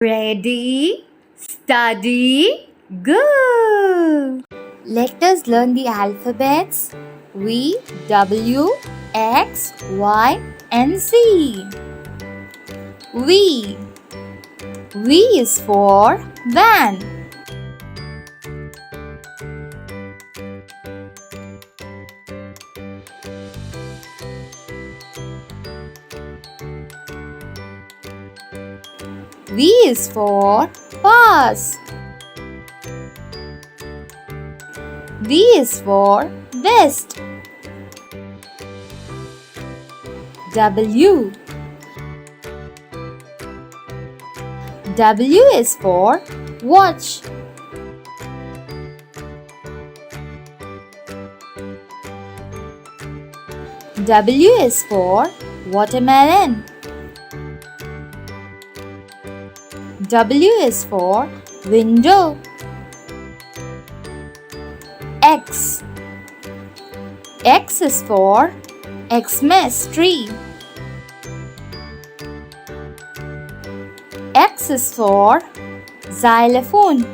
Ready, study, go! Let us learn the alphabets V, W, X, Y, and Z. V. V is for van. V is for vase. V is for vest. W. W is for watch. W is for watermelon. W is for window. X. X is for Xmas tree. X is for xylophone.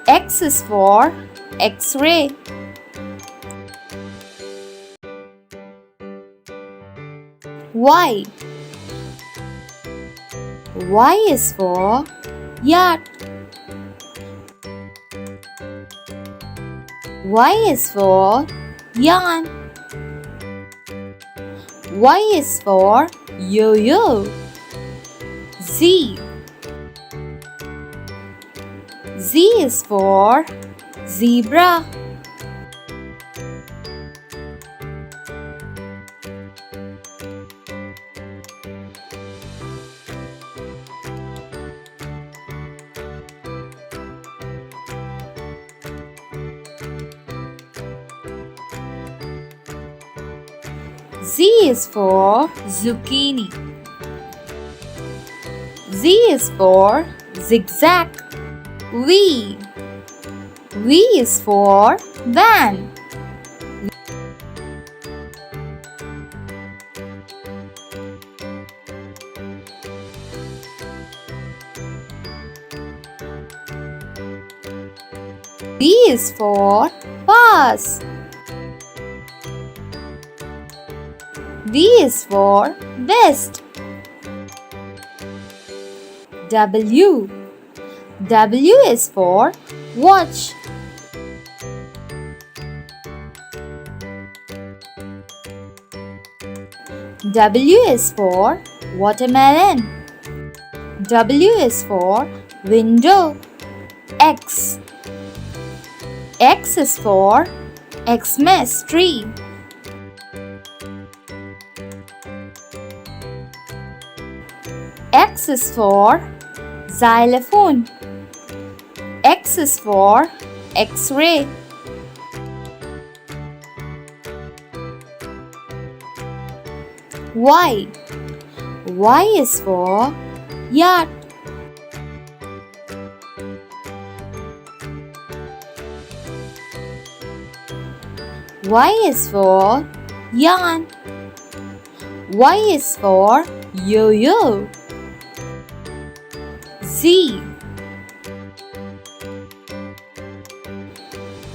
X is for X-ray. Y. Y is for yacht. Y is for yarn. Y is for yo-yo. Z. Z is for zebra. Z is for zucchini. Z is for zigzag. V. V is for van. V is for vase. V is for vest. W. W is for watch. W is for watermelon. W is for window. X. X is for Xmas tree. X is for xylophone. X is for X-ray. Y. Y is for yacht. Y is for yarn. Y is for yo-yo. Z.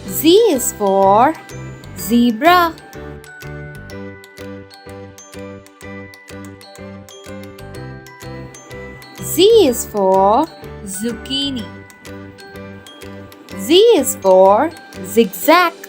Z is for zebra. Z is for zucchini. Z is for zigzag.